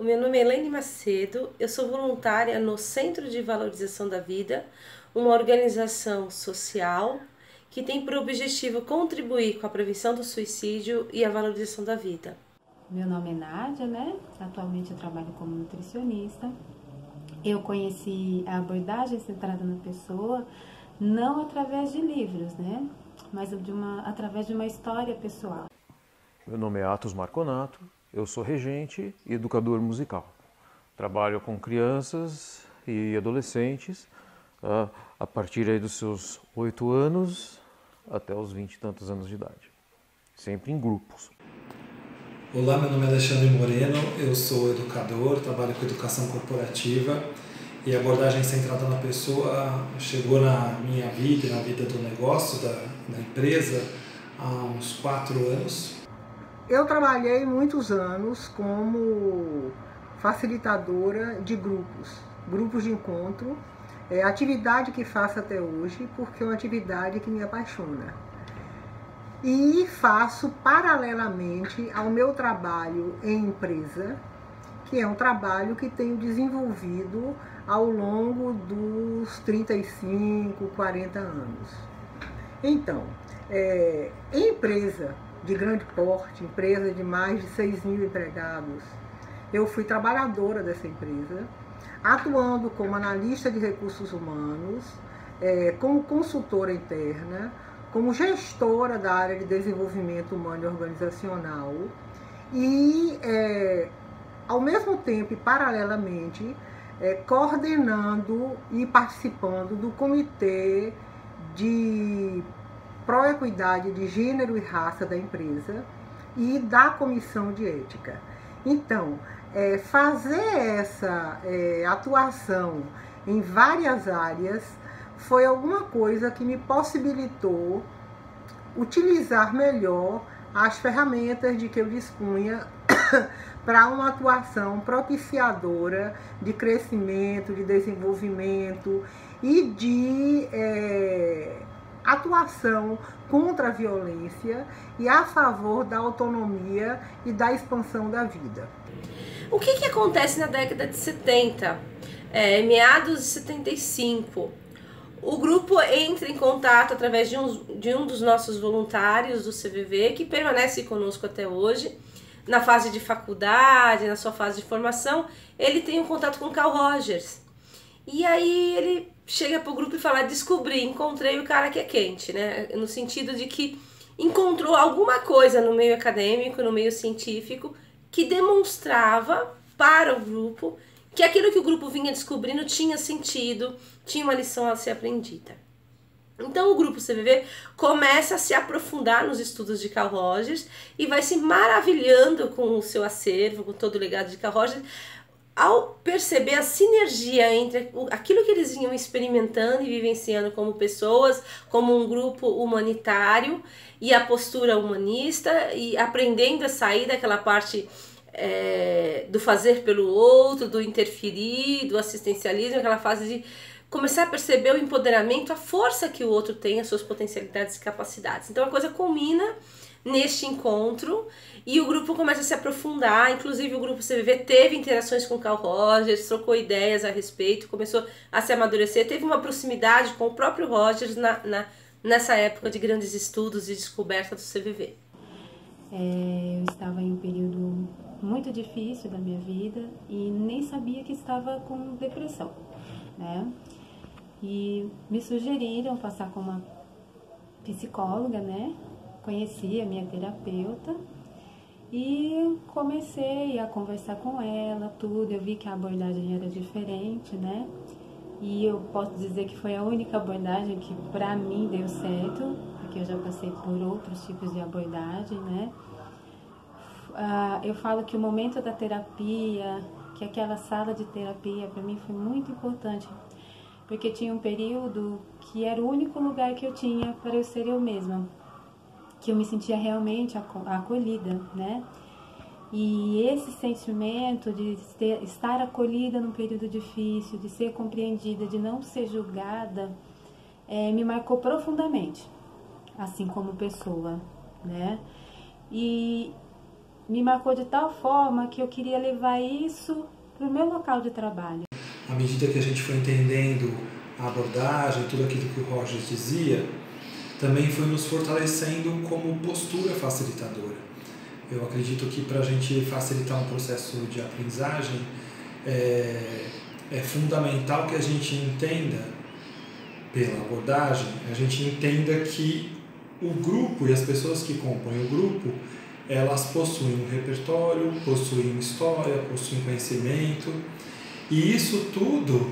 o meu nome é Elaine Macedo, eu sou voluntária no Centro de Valorização da Vida, uma organização social que tem por objetivo contribuir com a prevenção do suicídio e a valorização da vida. Meu nome é Nádia, né? Atualmente eu trabalho como nutricionista. Eu conheci a abordagem centrada na pessoa não através de livros, né? Mas através de uma história pessoal. Meu nome é Atos Marconato, eu sou regente e educador musical. Trabalho com crianças e adolescentes a partir aí dos seus 8 anos até os 20 e tantos anos de idade, sempre em grupos. Olá, meu nome é Alexandre Moreno, eu sou educador, trabalho com educação corporativa e a abordagem centrada na pessoa chegou na minha vida e na vida do negócio, da empresa, há uns 4 anos. Eu trabalhei muitos anos como facilitadora de grupos de encontro, atividade que faço até hoje porque é uma atividade que me apaixona. E faço paralelamente ao meu trabalho em empresa, que é um trabalho que tenho desenvolvido ao longo dos 35, 40 anos. Então, em empresa de grande porte, empresa de mais de 6.000 empregados, eu fui trabalhadora dessa empresa, atuando como analista de recursos humanos, como consultora interna, como gestora da área de desenvolvimento humano e organizacional e, ao mesmo tempo e paralelamente, coordenando e participando do Comitê de Proequidade de Gênero e Raça da empresa e da Comissão de Ética. Então, fazer essa atuação em várias áreas foi alguma coisa que me possibilitou utilizar melhor as ferramentas de que eu dispunha para uma atuação propiciadora de crescimento, de desenvolvimento e de atuação contra a violência e a favor da autonomia e da expansão da vida. O que acontece na década de 70, meados de 75? O grupo entra em contato através de um dos nossos voluntários do CVV, que permanece conosco até hoje. Na fase de faculdade, na sua fase de formação, ele tem um contato com Carl Rogers. E aí ele chega pro grupo e fala: encontrei o cara que é quente, né? No sentido de que encontrou alguma coisa no meio acadêmico, no meio científico, que demonstrava para o grupo que aquilo que o grupo vinha descobrindo tinha sentido, tinha uma lição a ser aprendida. Então o grupo CVV começa a se aprofundar nos estudos de Carl Rogers e vai se maravilhando com o seu acervo, com todo o legado de Carl Rogers, ao perceber a sinergia entre aquilo que eles vinham experimentando e vivenciando como pessoas, como um grupo humanitário, e a postura humanista, e aprendendo a sair daquela parte do fazer pelo outro, do interferir, do assistencialismo, aquela fase de começar a perceber o empoderamento, a força que o outro tem, as suas potencialidades e capacidades. Então a coisa culmina neste encontro e o grupo começa a se aprofundar. Inclusive o grupo CVV teve interações com Carl Rogers, trocou ideias a respeito, começou a se amadurecer, teve uma proximidade com o próprio Rogers nessa época de grandes estudos e descoberta do CVV. Eu estava em um período muito difícil da minha vida e nem sabia que estava com depressão, né? E me sugeriram passar com uma psicóloga, né? Conheci a minha terapeuta e comecei a conversar com ela, tudo. Eu vi que a abordagem era diferente, né? E eu posso dizer que foi a única abordagem que para mim deu certo, porque eu já passei por outros tipos de abordagem, né? Eu falo que o momento da terapia, que aquela sala de terapia para mim foi muito importante, porque tinha um período que era o único lugar que eu tinha para eu ser eu mesma, que eu me sentia realmente acolhida, né? E esse sentimento de estar acolhida num período difícil, de ser compreendida, de não ser julgada, me marcou profundamente, assim como pessoa, né? E me marcou de tal forma que eu queria levar isso para o meu local de trabalho. À medida que a gente foi entendendo a abordagem, tudo aquilo que o Roger dizia, também foi nos fortalecendo como postura facilitadora. Eu acredito que para a gente facilitar um processo de aprendizagem, é fundamental que a gente entenda, pela abordagem, a gente entenda que o grupo e as pessoas que compõem o grupo, elas possuem um repertório, possuem história, possuem conhecimento, e isso tudo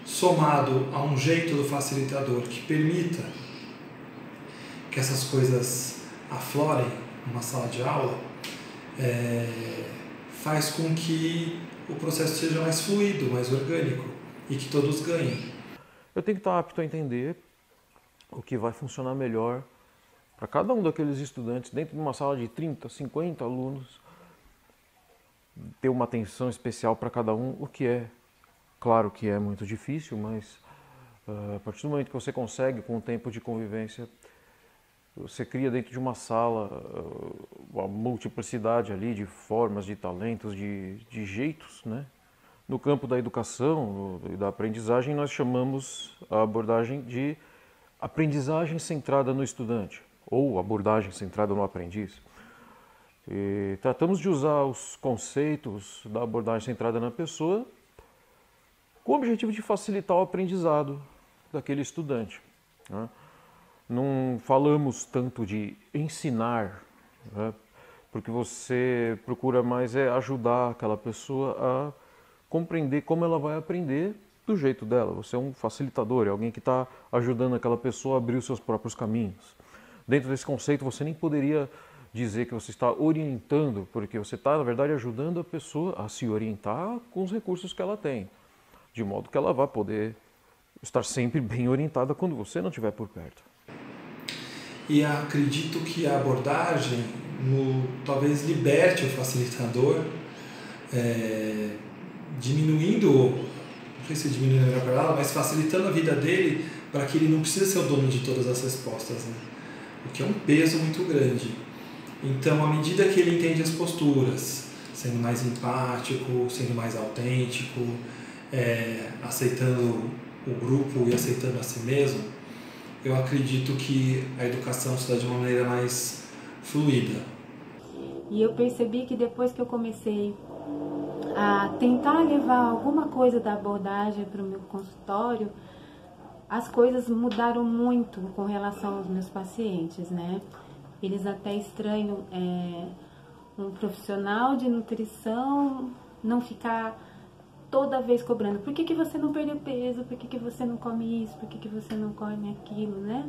somado a um jeito do facilitador que permita que essas coisas aflorem numa sala de aula, faz com que o processo seja mais fluido, mais orgânico e que todos ganhem. Eu tenho que estar apto a entender o que vai funcionar melhor para cada um daqueles estudantes dentro de uma sala de 30, 50 alunos, ter uma atenção especial para cada um, o que é, claro que é muito difícil, mas a partir do momento que você consegue, com o tempo de convivência, você cria dentro de uma sala uma multiplicidade ali de formas, de talentos, de jeitos, né? No campo da educação e da aprendizagem, nós chamamos a abordagem de aprendizagem centrada no estudante, ou abordagem centrada no aprendiz. E tratamos de usar os conceitos da abordagem centrada na pessoa com o objetivo de facilitar o aprendizado daquele estudante, né? Não falamos tanto de ensinar, né? Porque você procura mais ajudar aquela pessoa a compreender como ela vai aprender do jeito dela. Você é um facilitador, é alguém que está ajudando aquela pessoa a abrir os seus próprios caminhos. Dentro desse conceito, você nem poderia dizer que você está orientando, porque você está, na verdade, ajudando a pessoa a se orientar com os recursos que ela tem, de modo que ela vai poder estar sempre bem orientada quando você não estiver por perto. E acredito que a abordagem talvez liberte o facilitador, diminuindo, não sei se diminuindo a melhor palavra, mas facilitando a vida dele para que ele não precise ser o dono de todas as respostas, né? O que é um peso muito grande. Então, à medida que ele entende as posturas, sendo mais empático, sendo mais autêntico, aceitando o grupo e aceitando a si mesmo, eu acredito que a educação se dá de uma maneira mais fluida. E eu percebi que depois que eu comecei a tentar levar alguma coisa da abordagem para o meu consultório, as coisas mudaram muito com relação aos meus pacientes, né? Eles até estranham um profissional de nutrição não ficar toda vez cobrando. Por que você não perdeu peso? Por que você não come isso? Por que você não come aquilo, né?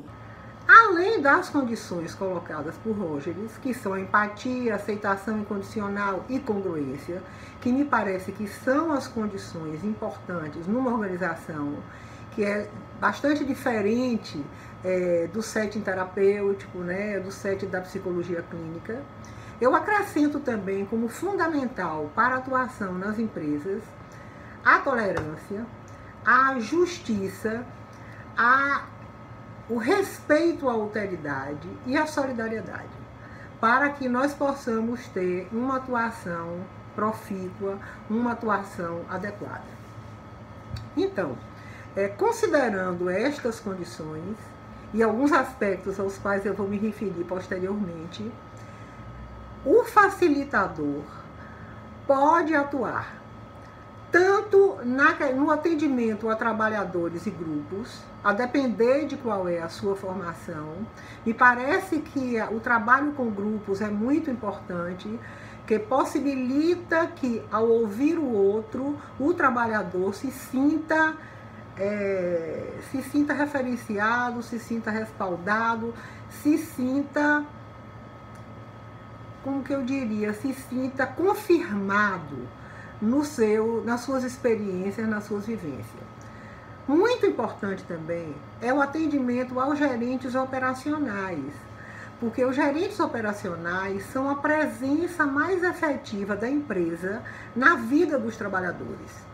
Além das condições colocadas por Rogers, que são a empatia, aceitação incondicional e congruência, que me parece que são as condições importantes numa organização que é bastante diferente do setting terapêutico, né, do setting da psicologia clínica. Eu acrescento também como fundamental para a atuação nas empresas a tolerância, a justiça, o respeito à alteridade e à solidariedade, para que nós possamos ter uma atuação profícua, uma atuação adequada. Então, considerando estas condições e alguns aspectos aos quais eu vou me referir posteriormente, o facilitador pode atuar tanto no atendimento a trabalhadores e grupos, a depender de qual é a sua formação. Me parece que o trabalho com grupos é muito importante, que possibilita que, ao ouvir o outro, o trabalhador se sinta referenciado, se sinta respaldado, se sinta, como que eu diria, se sinta confirmado nas suas experiências, nas suas vivências. Muito importante também é o atendimento aos gerentes operacionais, porque os gerentes operacionais são a presença mais efetiva da empresa na vida dos trabalhadores.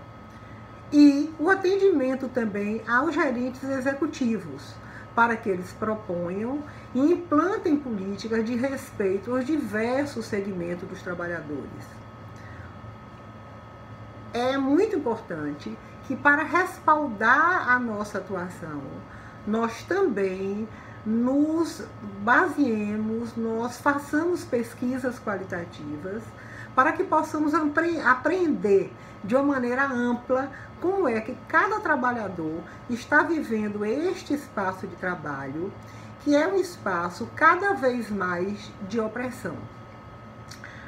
E o atendimento também aos gerentes executivos, para que eles proponham e implantem políticas de respeito aos diversos segmentos dos trabalhadores. É muito importante que, para respaldar a nossa atuação, nós também nos baseemos, nós façamos pesquisas qualitativas para que possamos aprender de uma maneira ampla como é que cada trabalhador está vivendo este espaço de trabalho, que é um espaço cada vez mais de opressão.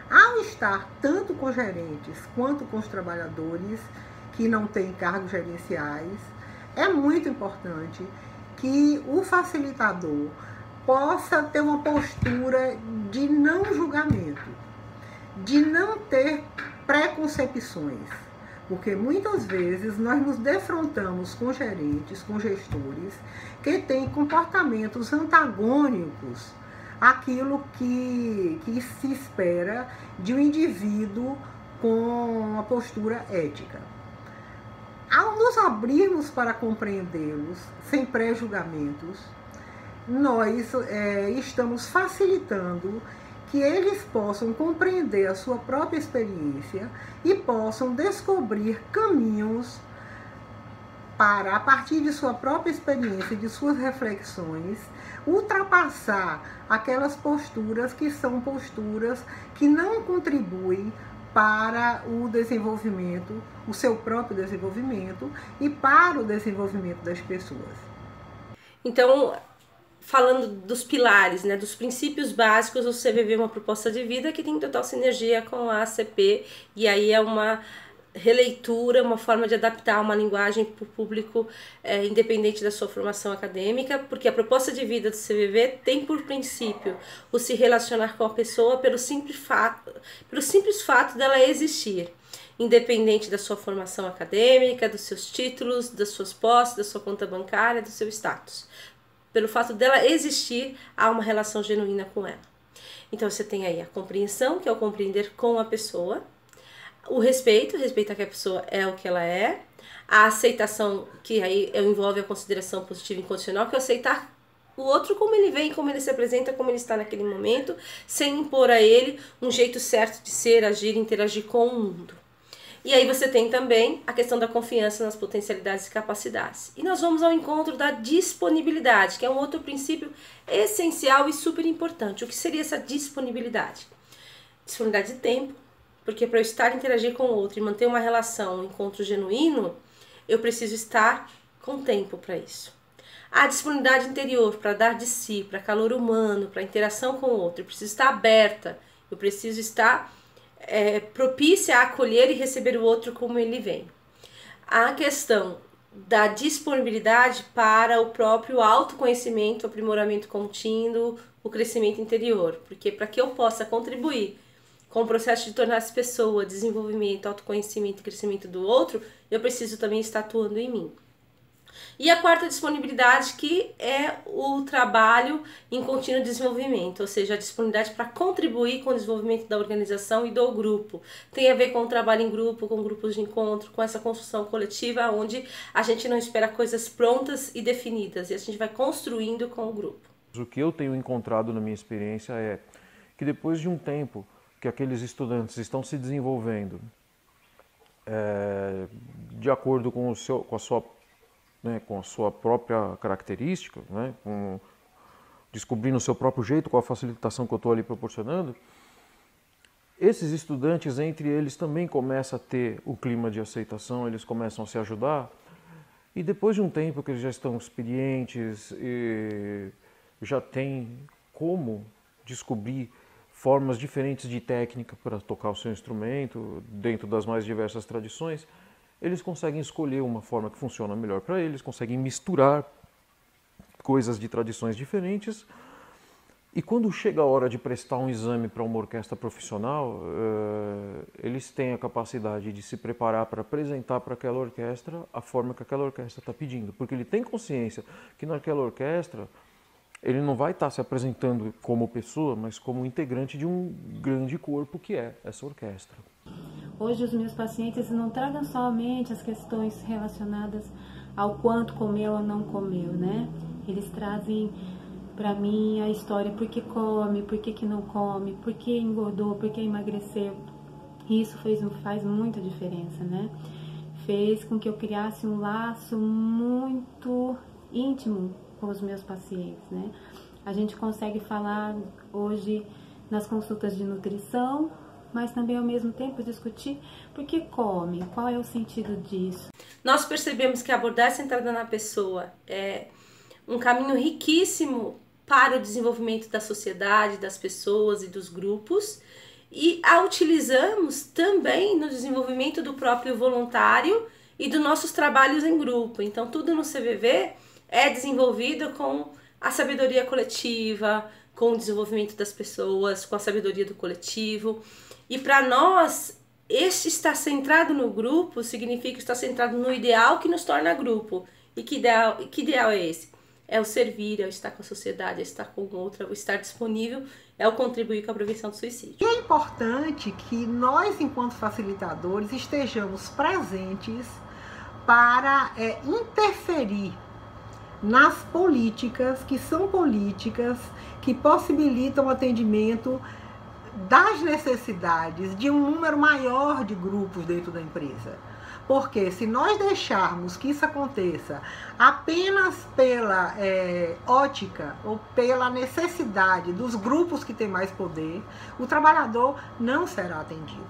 Ao estar tanto com gerentes quanto com os trabalhadores que não têm cargos gerenciais, é muito importante que o facilitador possa ter uma postura de não julgamento, de não ter preconcepções, porque muitas vezes nós nos defrontamos com gerentes, com gestores que têm comportamentos antagônicos àquilo que se espera de um indivíduo com uma postura ética. Ao nos abrirmos para compreendê-los sem pré-julgamentos, nós estamos facilitando que eles possam compreender a sua própria experiência e possam descobrir caminhos para, a partir de sua própria experiência e de suas reflexões, ultrapassar aquelas posturas que são posturas que não contribuem para o desenvolvimento, o seu próprio desenvolvimento e para o desenvolvimento das pessoas. Então, falando dos pilares, né, dos princípios básicos, o CVV é uma proposta de vida que tem total sinergia com a ACP, e aí é uma releitura, uma forma de adaptar uma linguagem para o público independente da sua formação acadêmica, porque a proposta de vida do CVV tem por princípio o se relacionar com a pessoa pelo simples fato dela existir, independente da sua formação acadêmica, dos seus títulos, das suas posses, da sua conta bancária, do seu status. Pelo fato dela existir, há uma relação genuína com ela. Então você tem aí a compreensão, que é o compreender com a pessoa, o respeito, respeitar que a pessoa é o que ela é, a aceitação, que aí envolve a consideração positiva e incondicional, que é aceitar o outro como ele vem, como ele se apresenta, como ele está naquele momento, sem impor a ele um jeito certo de ser, agir, interagir com o mundo. E aí você tem também a questão da confiança nas potencialidades e capacidades. E nós vamos ao encontro da disponibilidade, que é um outro princípio essencial e super importante. O que seria essa disponibilidade? Disponibilidade de tempo, porque para eu estar interagir com o outro e manter uma relação, um encontro genuíno, eu preciso estar com tempo para isso. A disponibilidade interior, para dar de si, para calor humano, para interação com o outro, eu preciso estar aberta, eu preciso estar propícia a acolher e receber o outro como ele vem. A questão da disponibilidade para o próprio autoconhecimento, aprimoramento contínuo, o crescimento interior, porque para que eu possa contribuir com o processo de tornar-se pessoa, desenvolvimento, autoconhecimento e crescimento do outro, eu preciso também estar atuando em mim. E a quarta disponibilidade, que é o trabalho em contínuo desenvolvimento, ou seja, a disponibilidade para contribuir com o desenvolvimento da organização e do grupo. Tem a ver com o trabalho em grupo, com grupos de encontro, com essa construção coletiva, onde a gente não espera coisas prontas e definidas, e a gente vai construindo com o grupo. O que eu tenho encontrado na minha experiência é que depois de um tempo que aqueles estudantes estão se desenvolvendo de acordo com a sua própria característica, né, descobrindo o seu próprio jeito, com a facilitação que eu estou ali proporcionando, esses estudantes, entre eles, também começam a ter o clima de aceitação, eles começam a se ajudar, e depois de um tempo que eles já estão experientes e já têm como descobrir formas diferentes de técnica para tocar o seu instrumento, dentro das mais diversas tradições, eles conseguem escolher uma forma que funciona melhor para eles, conseguem misturar coisas de tradições diferentes, e quando chega a hora de prestar um exame para uma orquestra profissional, eles têm a capacidade de se preparar para apresentar para aquela orquestra a forma que aquela orquestra está pedindo, porque ele tem consciência que naquela orquestra ele não vai estar se apresentando como pessoa, mas como integrante de um grande corpo que é essa orquestra. Hoje os meus pacientes não tragam somente as questões relacionadas ao quanto comeu ou não comeu, né? Eles trazem para mim a história, por que come, por que não come, por que engordou, por que emagreceu. E isso faz muita diferença, né? Fez com que eu criasse um laço muito íntimo com os meus pacientes, né? A gente consegue falar hoje nas consultas de nutrição, mas também ao mesmo tempo discutir por que come, qual é o sentido disso. Nós percebemos que a abordagem centrada na pessoa é um caminho riquíssimo para o desenvolvimento da sociedade, das pessoas e dos grupos, e a utilizamos também no desenvolvimento do próprio voluntário e dos nossos trabalhos em grupo. Então tudo no CVV é desenvolvido com a sabedoria coletiva, com o desenvolvimento das pessoas, com a sabedoria do coletivo. E para nós, este estar centrado no grupo significa estar centrado no ideal que nos torna grupo. E que ideal é esse? É o servir, é o estar com a sociedade, é estar com o outro, é o estar disponível, é o contribuir com a prevenção do suicídio. E é importante que nós, enquanto facilitadores, estejamos presentes para interferir nas políticas, que são políticas que possibilitam o atendimento das necessidades de um número maior de grupos dentro da empresa. Porque se nós deixarmos que isso aconteça apenas pela ótica ou pela necessidade dos grupos que têm mais poder, o trabalhador não será atendido.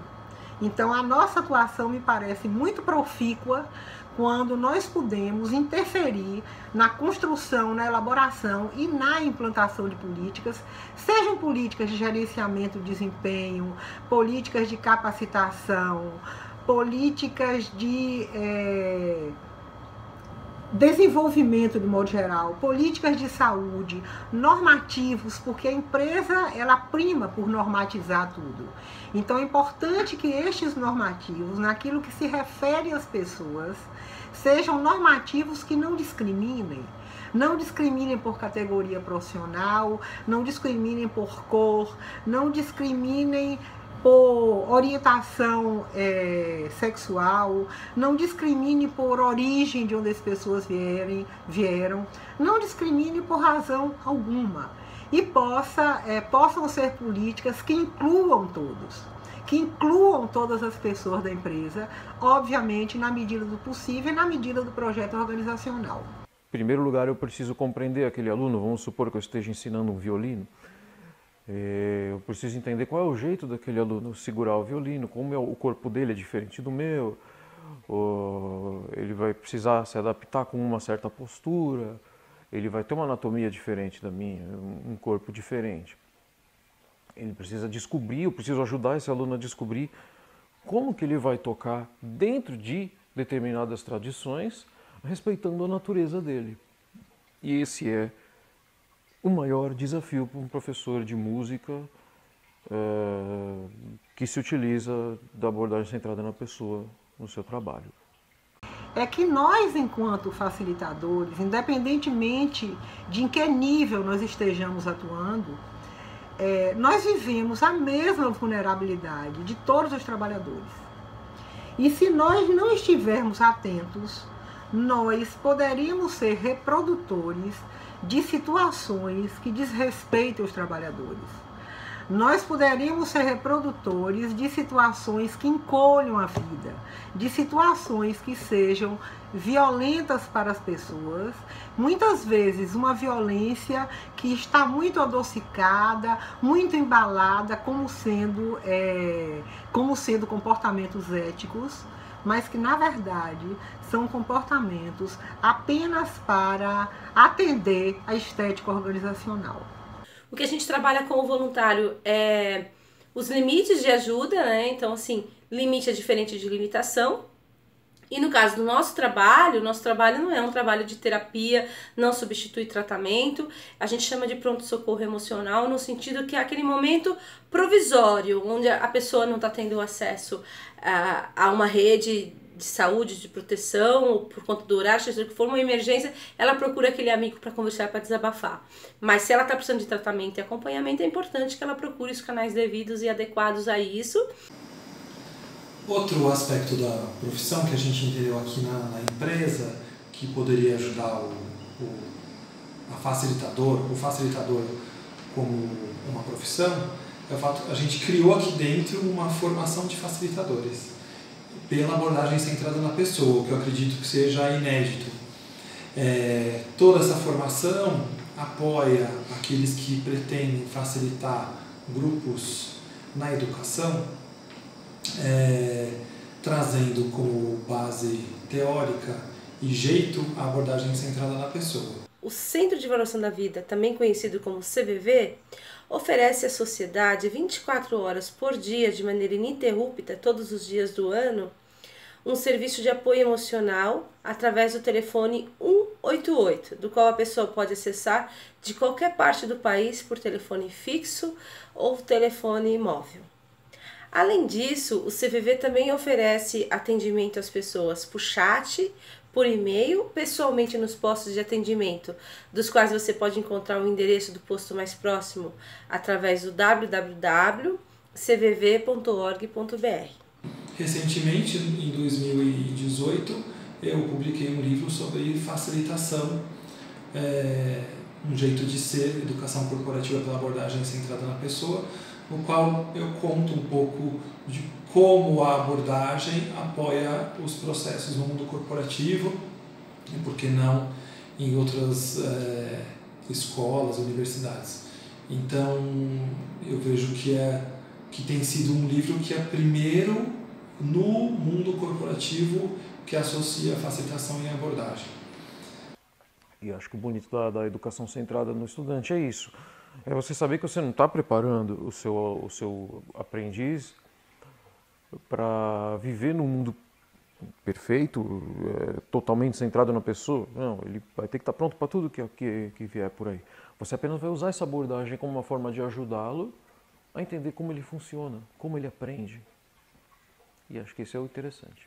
Então a nossa atuação me parece muito profícua quando nós podemos interferir na construção, na elaboração e na implantação de políticas, sejam políticas de gerenciamento de desempenho, políticas de capacitação, políticas de desenvolvimento de modo geral, políticas de saúde, normativos, porque a empresa ela prima por normatizar tudo. Então é importante que estes normativos, naquilo que se refere às pessoas, sejam normativos que não discriminem. Não discriminem por categoria profissional, não discriminem por cor, não discriminem por orientação sexual, não discrimine por origem de onde as pessoas vieram, não discrimine por razão alguma. E possam ser políticas que incluam todos, que incluam todas as pessoas da empresa, obviamente na medida do possível e na medida do projeto organizacional. Em primeiro lugar, eu preciso compreender aquele aluno. Vamos supor que eu esteja ensinando um violino. Eu preciso entender qual é o jeito daquele aluno segurar o violino, como o corpo dele é diferente do meu, ele vai precisar se adaptar com uma certa postura, ele vai ter uma anatomia diferente da minha, um corpo diferente. Ele precisa descobrir, eu preciso ajudar esse aluno a descobrir como que ele vai tocar dentro de determinadas tradições, respeitando a natureza dele. E esse é o maior desafio para um professor de música que se utiliza da abordagem centrada na pessoa no seu trabalho. É que nós, enquanto facilitadores, independentemente de em que nível nós estejamos atuando, nós vivemos a mesma vulnerabilidade de todos os trabalhadores. E se nós não estivermos atentos, nós poderíamos ser reprodutores de situações que desrespeitam os trabalhadores. Nós poderíamos ser reprodutores de situações que encolham a vida, de situações que sejam violentas para as pessoas, muitas vezes uma violência que está muito adocicada, muito embalada como sendo comportamentos éticos, mas que na verdade são comportamentos apenas para atender a estética organizacional. O que a gente trabalha com o voluntário é os limites de ajuda, né? Então, assim, limite é diferente de limitação. E no caso do nosso trabalho não é um trabalho de terapia, não substitui tratamento. A gente chama de pronto-socorro emocional no sentido que é aquele momento provisório, onde a pessoa não está tendo acesso a uma rede de saúde, de proteção, ou por conta do horário, seja o que for uma emergência, ela procura aquele amigo para conversar, para desabafar. Mas se ela está precisando de tratamento e acompanhamento, é importante que ela procure os canais devidos e adequados a isso. Outro aspecto da profissão que a gente entendeu aqui na empresa, que poderia ajudar o o facilitador como uma profissão, é o fato a gente criou aqui dentro uma formação de facilitadores pela abordagem centrada na pessoa, que eu acredito que seja inédito. Toda essa formação apoia aqueles que pretendem facilitar grupos na educação, trazendo como base teórica e jeito a abordagem centrada na pessoa. O Centro de Valorização da Vida, também conhecido como CVV, oferece à sociedade 24 horas por dia, de maneira ininterrupta, todos os dias do ano, um serviço de apoio emocional através do telefone 188, do qual a pessoa pode acessar de qualquer parte do país por telefone fixo ou telefone móvel. Além disso, o CVV também oferece atendimento às pessoas por chat, por e-mail, pessoalmente nos postos de atendimento, dos quais você pode encontrar o endereço do posto mais próximo através do www.cvv.org.br. Recentemente, em 2018, eu publiquei um livro sobre facilitação, um jeito de ser, educação corporativa pela abordagem centrada na pessoa, no qual eu conto um pouco de como a abordagem apoia os processos no mundo corporativo e, por que não, em outras escolas, universidades. Então, eu vejo que tem sido um livro que é primeiro no mundo corporativo que associa a facilitação e a abordagem. E acho que o bonito da educação centrada no estudante é isso. É você saber que você não está preparando o seu aprendiz para viver num mundo perfeito, totalmente centrado na pessoa. Não, ele vai ter que estar pronto para tudo que vier por aí. Você apenas vai usar essa abordagem como uma forma de ajudá-lo a entender como ele funciona, como ele aprende. E acho que isso é o interessante.